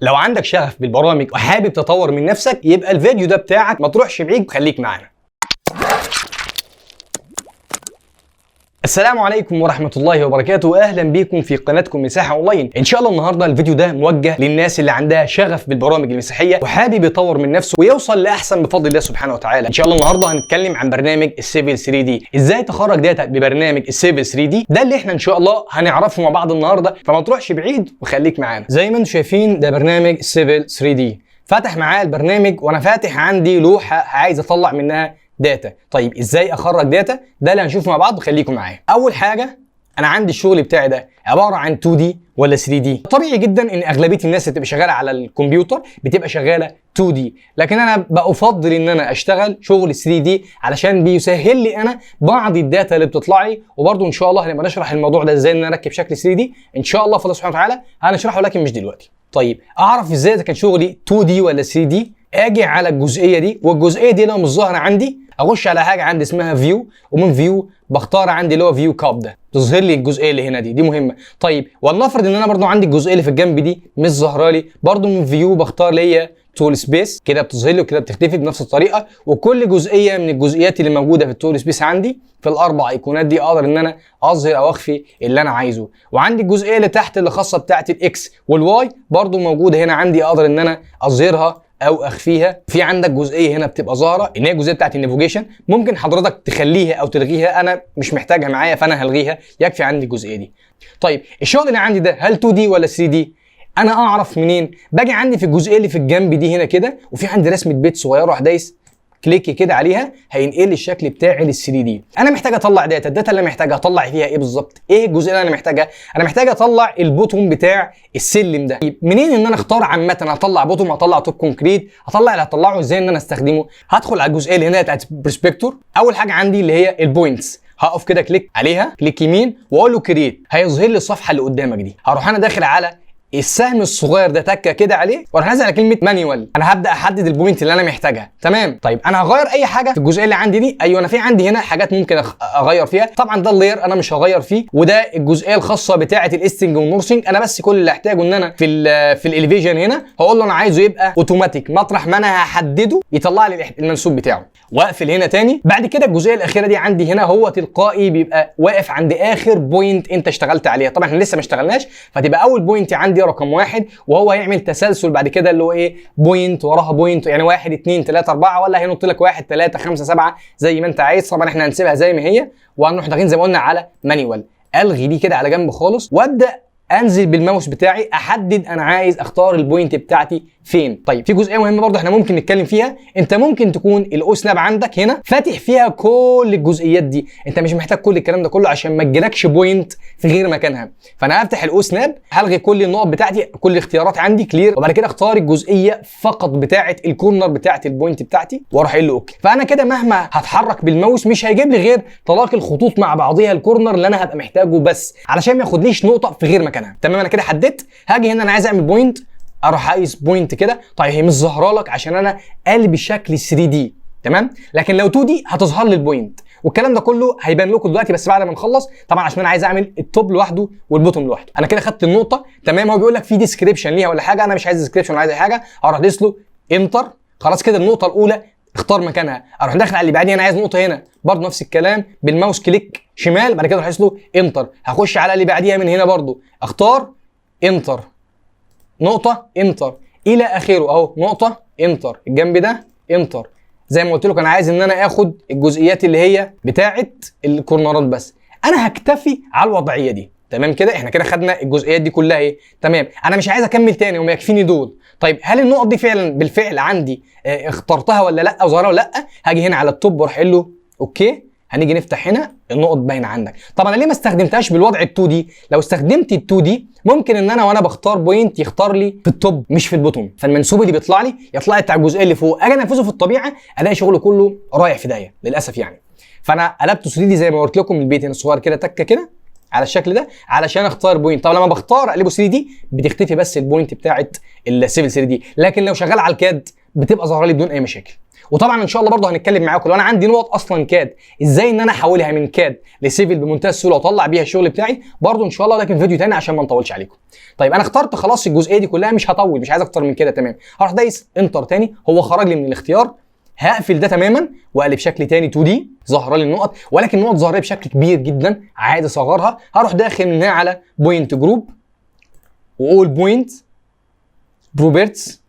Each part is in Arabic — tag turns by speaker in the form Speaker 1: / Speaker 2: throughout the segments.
Speaker 1: لو عندك شغف بالبرامج وحابب تطور من نفسك يبقى الفيديو ده بتاعك، ما تروحش بعيد وخليك معانا. السلام عليكم ورحمة الله وبركاته، أهلا بيكم في قناتكم مساحة أونلاين. إن شاء الله النهاردة الفيديو ده موجه للناس اللي عندها شغف بالبرامج المسيحية وحابب يطور من نفسه ويوصل لأحسن بفضل الله سبحانه وتعالى. إن شاء الله النهاردة هنتكلم عن برنامج السيفل 3D، إزاي تخرج داتا ببرنامج السيفل 3D، ده اللي إحنا إن شاء الله هنعرفه مع بعض النهاردة، فما تروحش بعيد وخليك معانا. زي ما أنتم شايفين ده برنامج السيفل 3D، فاتح معايا البرنامج وأنا فاتح عندي لوحة عايز أطلع منها داتا. طيب ازاي اخرج داتا؟ ده اللي هنشوفه مع بعض، خليكم معايا. اول حاجه انا عندي الشغل بتاعي ده عباره عن 2D ولا 3D. طبيعي جدا ان اغلبيه الناس اللي بتبقى شغاله على الكمبيوتر بتبقى شغاله 2D، لكن انا بفضل ان انا اشتغل شغل 3D علشان بيسهل لي انا بعض الداتا اللي بتطلع لي. وبرده ان شاء الله هنبقى نشرح الموضوع ده ازاي ان انا اركب شكل 3D ان شاء الله فضل سبحانه وتعالى هنشرحه، لكن مش دلوقتي. طيب اعرف ازاي اذا كان شغلي 2D ولا 3D؟ اجي على الجزئيه دي، والجزئيه دي لو مش ظاهره عندي اخش على حاجه عندي اسمها فيو، ومن فيو بختار عندي اللي هو فيو كاب، ده تظهر لي الجزئيه اللي هنا دي مهمه. طيب ولنفرض ان انا برضو عندي الجزئيه اللي في الجنب دي مش ظاهره لي، برضو من فيو بختار اللي هي تول سبيس، كده بتظهر لي وكده بتختفي بنفس الطريقه. وكل جزئيه من الجزئيات اللي موجوده في التول سبيس عندي في الاربع ايقونات دي اقدر ان انا اظهر او اخفي اللي انا عايزه. وعندي الجزئيه اللي تحت اللي خاصه بتاعه الاكس والواي برضو موجوده هنا عندي، اقدر ان انا اظهرها او اخفيها. في عندك جزئيه هنا بتبقى ظاهره ان هي الجزئيه بتاعت النافيجيشن، ممكن حضرتك تخليها او تلغيها، انا مش محتاجها معايا فانا هلغيها، يكفي عندي الجزئيه دي. طيب الشغل اللي عندي ده هل 2D ولا 3D؟ انا اعرف منين؟ باجي عندي في الجزئيه اللي في الجنب دي هنا كده، وفي عندي رسمه بيت صغيره، اروح دايس كليك كده عليها هينقل لي الشكل بتاعي لل 3D. انا محتاج اطلع داتا، الداتا اللي انا محتاج اطلع فيها ايه بالظبط؟ ايه الجزئيه اللي انا محتاجها؟ انا محتاج اطلع البوتوم بتاع السلم ده. منين ان انا اختار عامه اطلع بوتوم، اطلع توب كونكريت، اطلع اللي هطلعه ازاي ان انا استخدمه؟ هدخل على الجزئيه اللي هنا بتاعت برسبكتور. اول حاجه عندي اللي هي البوينتس، هقف كده كليك عليها كليك يمين واقول له كريت، هيظهر لي الصفحه اللي قدامك دي. هروح انا داخل على السهم الصغير ده تكه كده عليه واروح نازل على كلمه مانيوال، انا هبدا احدد البوينت اللي انا محتاجها. تمام. طيب انا هغير اي حاجه في الجزئيه اللي عندي دي؟ ايوه انا في عندي هنا حاجات ممكن اغير فيها. طبعا ده اللاير انا مش هغير فيه، وده الجزئيه الخاصه بتاعه الاستنج والنورسنج. انا بس كل اللي احتاجه ان انا في الاليفيجن هنا هقول له انا عايزه يبقى اوتوماتيك، مطرح ما انا هحدده يطلع لي المنسوب بتاعه، واقفل هنا تاني. بعد كده الجزئيه الاخيره دي عندي هنا هو تلقائي بيبقى واقف عند اخر بوينت انت اشتغلت عليها. طبعا احنا لسه ما اشتغلناش، فتبقى اول بوينت عندي رقم 1، وهو هيعمل تسلسل بعد كده اللي هو ايه، بوينت وراها بوينت، يعني 1 2 3 4، ولا هينط لك 1 3 5 7 زي ما انت عايز. طبعا احنا هنسيبها زي ما هي، وهنروح داخلين زي ما قلنا على مانيوال، الغي دي كده على جنب خالص، وابدا انزل بالماوس بتاعي احدد انا عايز اختار البوينت بتاعتي فين. طيب في جزئيه مهمه برضه احنا ممكن نتكلم فيها، انت ممكن تكون الاو سناب عندك هنا فاتح فيها كل الجزئيات دي، انت مش محتاج كل الكلام ده كله عشان ما تجيلكش بوينت في غير مكانها. فانا هفتح الاو سناب، هلغي كل النقط بتاعتي، كل الاختيارات عندي كلير، وبعد كده اختار الجزئيه فقط بتاعه الكورنر بتاعه البوينت بتاعتي واروح قايل له اوكي. فانا كده مهما هتحرك بالماوس مش هيجيب لي غير تلاقي الخطوط مع بعضيها، الكورنر اللي انا هبقى محتاجه بس علشان ما ياخدليش نقطه في غير مكانها. تمام. انا كده حددت، هاجي هنا انا عايز اعمل بوينت، اروح عايز بوينت كده. طيب هي مش ظاهره لك عشان انا قلب الشكل 3D، تمام، لكن لو 2D هتظهر لي البوينت، والكلام ده كله هيبان لكم دلوقتي بس بعد ما نخلص. طبعا عشان انا عايز اعمل التوب لوحده والبوتوم لوحده. انا كده خدت النقطه، تمام. هو بيقول لك في ديسكريبشن ليها ولا حاجه، انا مش عايز ديسكريبشن ولا عايز اي حاجه، هروح ادوس له انتر. خلاص كده النقطه الاولى اختار مكانها، اروح داخل على اللي بعديها، انا عايز نقطه هنا برضه نفس الكلام بالماوس كليك شمال، بعد كده اروح ادوس له انتر. هخش على اللي بعديها من هنا برضه اختار انتر، نقطه انتر الى اخره اهو، نقطه انتر، الجنب ده انتر. زي ما قلت لكم انا عايز ان انا اخد الجزئيات اللي هي بتاعه الكورنرات بس، انا هكتفي على الوضعيه دي. تمام كده احنا كده خدنا الجزئيات دي كلها ايه، تمام. انا مش عايز اكمل تاني وما يكفيني دول. طيب هل النقط دي فعلا بالفعل عندي اخترتها ولا لا، او ظاهره ولا لا؟ هاجي هنا على التوب واروح قايل له اوكي. هنيجي نفتح هنا النقط باينه عندك. طبعا انا ليه ما استخدمتهاش بالوضع ال2D؟ لو استخدمت ال2D ممكن ان انا وانا بختار بوينت يختار لي في التوب مش في البوتوم، فالمنسوب اللي بيطلع لي يطلع لي بتاع الجزئيه اللي فوق، اجي انفذه في الطبيعه الاقي شغله كله رايح في داهيه للاسف يعني. فانا قلبته 3D زي ما قلت لكم، البيت هنا الصغير كده تكه كده على الشكل ده علشان اختار بوينت. طب لما بختار اقلبه 3D بتختفي بس البوينت بتاعت السيفل 3D، لكن لو شغال على الكاد بتبقى ظاهره لي بدون اي مشاكل. وطبعا ان شاء الله برضه هنتكلم معاكم لو انا عندي نقط اصلا كاد ازاي ان انا احولها من كاد لسيفل بمنتهى السهوله واطلع بيها الشغل بتاعي برضه ان شاء الله، لكن فيديو تاني عشان ما نطولش عليكم. طيب انا اخترت خلاص الجزئيه دي كلها، مش هطول، مش عايز اكتر من كده. تمام، هروح دايس انتر تاني، هو خرج لي من الاختيار. هقفل ده تماما واقلب شكل تاني 2 دي، ظاهره لي النقط ولكن النقط ظاهره بشكل كبير جدا، عايز اصغرها. هروح داخل من هنا على بوينت جروب واول بوينت بروبرتس،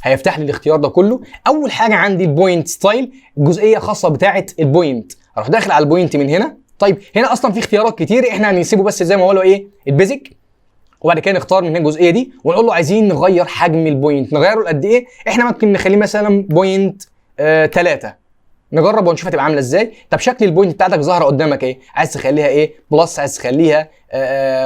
Speaker 1: هيفتح لي الاختيار ده كله. اول حاجه عندي البوينت ستايل، الجزئيه خاصه بتاعه البوينت، اروح داخل على البوينت من هنا. طيب هنا اصلا في اختيارات كتير، احنا هنسيبه بس زي ما هو ايه البيزك، وبعد كده نختار من هنا الجزئيه دي ونقول له عايزين نغير حجم البوينت، نغيره لقد ايه؟ احنا ممكن نخليه مثلا بوينت 3، نجرب ونشوف هتبقى عامله ازاي. طب شكل البوينت بتاعتك ظاهره قدامك ايه؟ عايز تخليها ايه؟ بلس، عايز تخليها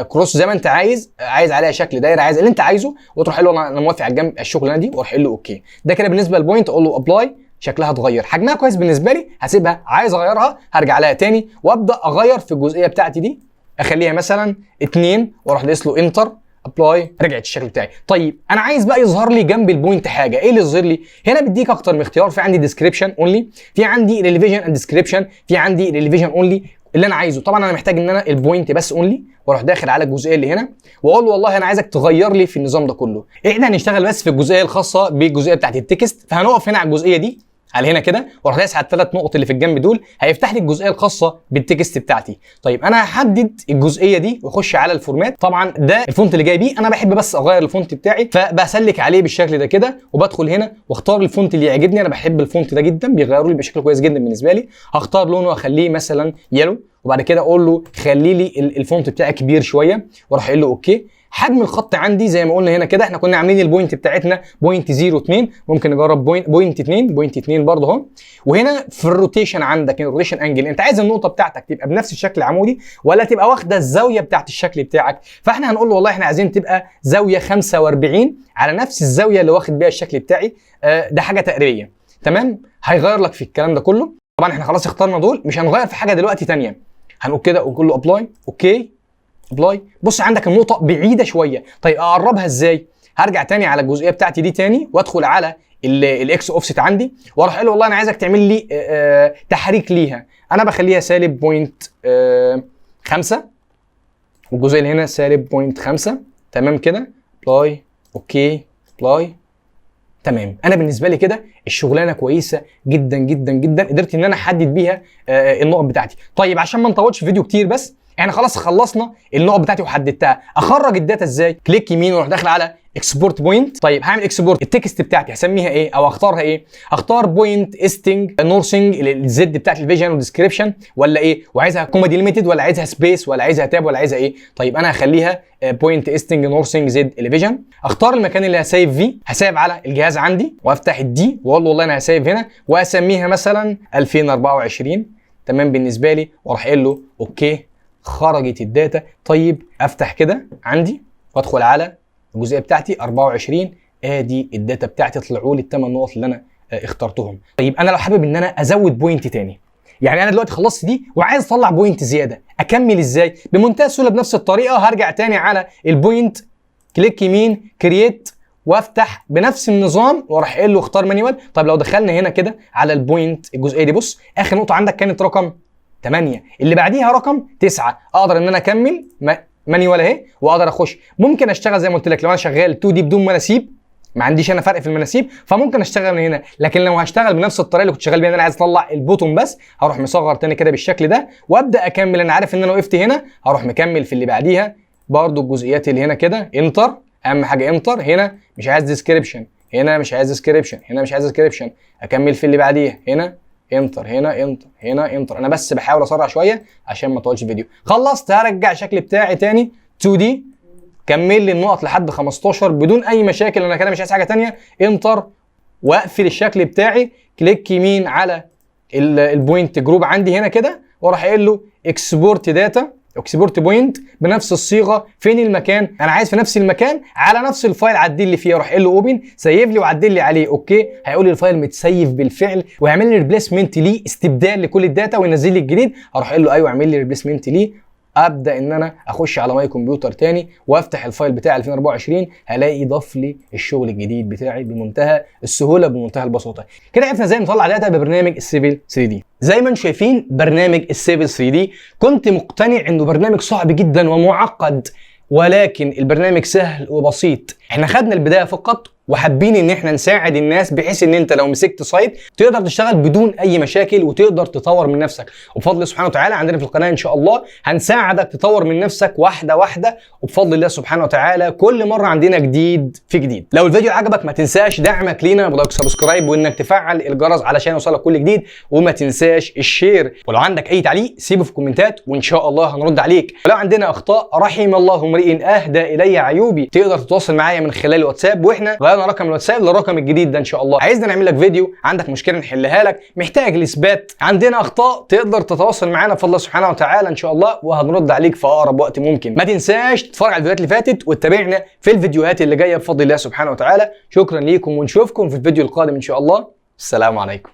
Speaker 1: كروس زي ما انت عايز، عايز عليها شكل دايره، عايز اللي انت عايزه، وتروح له انا موافق على الجنب الشغلانه دي واروح له اوكي. ده كده بالنسبه للبوينت، اقول له ابلاي، شكلها اتغير، حجمها كويس بالنسبه لي، هسيبها. عايز اغيرها هرجع لها تاني وابدا اغير في الجزئيه بتاعتي دي، اخليها مثلا 2 واروح دايس له انتر ابلاي، رجعت الشكل بتاعي. طيب انا عايز بقى يظهر لي جنب البوينت حاجه، ايه اللي يظهر لي؟ هنا بيديك اكتر من اختيار، في عندي ديسكريبشن اونلي، في عندي ريليفيشن اند ديسكريبشن، في عندي ريليفيشن اونلي. اللي انا عايزه طبعا انا محتاج ان انا البوينت بس اونلي، واروح داخل على الجزئيه اللي هنا واقول له والله انا عايزك تغير لي في النظام ده كله. احنا هنشتغل بس في الجزئيه الخاصه بالجزئيه بتاعت التكست، فهنقف هنا على الجزئيه دي، على هنا كده، واروح دايس على الثلاث نقط اللي في الجنب دول، هيفتح لي الجزئيه الخاصه بالتكست بتاعتي. طيب انا هحدد الجزئيه دي واخش على الفورمات. طبعا ده الفونت اللي جاي بيه، انا بحب بس اغير الفونت بتاعي، فبسلك عليه بالشكل ده كده وبدخل هنا واختار الفونت اللي يعجبني. انا بحب الفونت ده جدا، بيغيروا لي بشكل كويس جدا بالنسبه لي. هختار لونه واخليه مثلا يلو، وبعد كده اقول له خلي لي الفونت بتاعي كبير شويه واروح قايل له اوكي. حجم الخط عندي زي ما قلنا هنا كده، احنا كنا عاملين البوينت بتاعتنا بوينت 02، ممكن نجرب بوينت 2 برضه اهو. وهنا في الروتيشن عندك الروتيشن انجل، انت عايز النقطه بتاعتك تبقى بنفس الشكل العمودي ولا تبقى واخده الزاويه بتاعت الشكل بتاعك؟ فاحنا هنقول له والله احنا عايزين تبقى زاويه 45 على نفس الزاويه اللي واخد بيها الشكل بتاعي. ده حاجه تقريبيه. تمام، هيغير لك في الكلام ده كله. طبعا احنا خلاص اخترنا دول، مش هنغير في حاجه دلوقتي ثانيه. هنقول كده ونقول له ابلاي اوكي ابلاي. بص عندك النقطه بعيده شويه، طيب اقربها ازاي؟ هرجع تاني على الجزئيه بتاعتي دي تاني وادخل على الاكس اوفست عندي واروح قايل له والله انا عايزك تعمل لي تحريك ليها. انا بخليها سالب بوينت 5 والجزء اللي هنا سالب بوينت 5. تمام كده، ابلاي اوكي ابلاي. تمام، انا بالنسبه لي كده الشغلانه كويسه جدا جدا جدا، قدرت ان انا احدد بيها النقط بتاعتي. طيب عشان ما نطولش في فيديو كتير، بس احنا خلاص خلصنا النقط بتاعتي وحددتها. اخرج الداتا ازاي؟ كليك يمين واروح داخل على اكسبورت بوينت. طيب هعمل اكسبورت التكست بتاعتي، هسميها ايه او اختارها ايه؟ هختار بوينت استنج نورسنج الزد بتاعت الفيجن والديسكريبشن ولا ايه؟ وعايزها كوما ديليميتد ولا عايزها سبيس ولا عايزها تاب ولا عايزها ايه؟ طيب انا هخليها بوينت استنج نورسنج زد الفيجن. اختار المكان اللي هسيف فيه، هسيف على الجهاز عندي وافتح الدي واقول له والله انا هسيف هنا واسميها مثلا 2024. تمام بالنسبه لي، واروح قايل له اوكي. خرجت الداتا. طيب افتح كده عندي وادخل على الجزئيه بتاعتي 24، ادي الداتا بتاعتي، طلعوا لي الثمان نقط اللي انا اخترتهم. طيب انا لو حابب ان انا ازود بوينت تاني، يعني انا دلوقتي خلصت دي وعايز اطلع بوينت زياده، اكمل ازاي؟ بمنتهى السهوله بنفس الطريقه. هرجع تاني على البوينت، كليك يمين كرييت وافتح بنفس النظام واروح قايل له اختار مانيوال. طيب لو دخلنا هنا كده على البوينت الجزئيه دي، بص اخر نقطه عندك كانت رقم 8، اللي بعديها رقم 9، اقدر ان انا اكمل مانيوال اهي واقدر اخش. ممكن اشتغل زي ما قلت لك لو انا شغال 2 دي بدون مناسيب، ما عنديش انا فرق في المناسيب، فممكن اشتغل من هنا. لكن لو هشتغل بنفس الطريقه اللي كنت شغال بيها، انا عايز اطلع البوتون بس، هروح مصغر تاني كده بالشكل ده وابدا اكمل. انا عارف ان انا وقفت هنا، هروح مكمل في اللي بعديها برضو الجزئيات اللي هنا كده. انتر، اهم حاجه انتر. هنا مش عايز ديسكريبشن، هنا مش عايز ديسكريبشن، هنا مش عايز ديسكريبشن. اكمل في اللي بعديها، هنا انتر، هنا انتر، هنا انتر. انا بس بحاول اسرع شويه عشان ما اطولش الفيديو. خلصت، هرجع الشكل بتاعي تاني 2 دي، كمل لي النقط لحد 15 بدون اي مشاكل. انا كده مش عايز حاجه ثانيه. انتر واقفل الشكل بتاعي، كليك يمين على البوينت جروب عندي هنا كده واروح قايل له اكسبورت داتا، اكسبورت بوينت بنفس الصيغه. فين المكان؟ انا عايز في نفس المكان على نفس الفايل، عدل لي فيه. اروح قايل له اوبن، سيف لي وعدل لي عليه. اوكي، هيقول لي الفايل متسيف بالفعل ويعمل لي ريبليسمنت ليه، استبدال لكل الداتا وينزل لي الجديد. اروح قايل له ايوه اعمل لي ريبليسمنت ليه ابدا ان انا اخش على ماي كمبيوتر تاني وافتح الفايل بتاع 2024، هلاقي ضاف لي الشغل الجديد بتاعي بمنتهى السهوله بمنتهى البساطه. كده عرفنا ازاي نطلع داتا ببرنامج السيفل 3 دي. زي ما انتم شايفين برنامج السيفل 3 دي كنت مقتنع انه برنامج صعب جدا ومعقد، ولكن البرنامج سهل وبسيط. احنا خدنا البدايه فقط وحابين ان احنا نساعد الناس بحيث ان انت لو مسكت سايت تقدر تشتغل بدون اي مشاكل وتقدر تطور من نفسك. وبفضل الله سبحانه وتعالى عندنا في القناه ان شاء الله هنساعدك تطور من نفسك واحده واحده، وبفضل الله سبحانه وتعالى كل مره عندنا جديد في جديد. لو الفيديو عجبك ما تنساش دعمك لينا بلايك سبسكرايب وانك تفعل الجرس علشان يوصلك كل جديد، وما تنساش الشير. ولو عندك اي تعليق سيبه في الكومنتات وان شاء الله هنرد عليك. ولو عندنا اخطاء رحم الله امرئ اهدى الي عيوبي تقدر تتواصل معايا من خلال الواتساب، واحنا غيرنا رقم الواتساب للرقم الجديد ده ان شاء الله. عايزنا نعمل لك فيديو، عندك مشكله نحلها لك، محتاج الاثبات، عندنا اخطاء، تقدر تتواصل معانا بفضل الله سبحانه وتعالى ان شاء الله وهنرد عليك في اقرب وقت ممكن. ما تنساش تتفرج على الفيديوهات اللي فاتت وتتابعنا في الفيديوهات اللي جايه بفضل الله سبحانه وتعالى. شكرا ليكم ونشوفكم في الفيديو القادم ان شاء الله. السلام عليكم.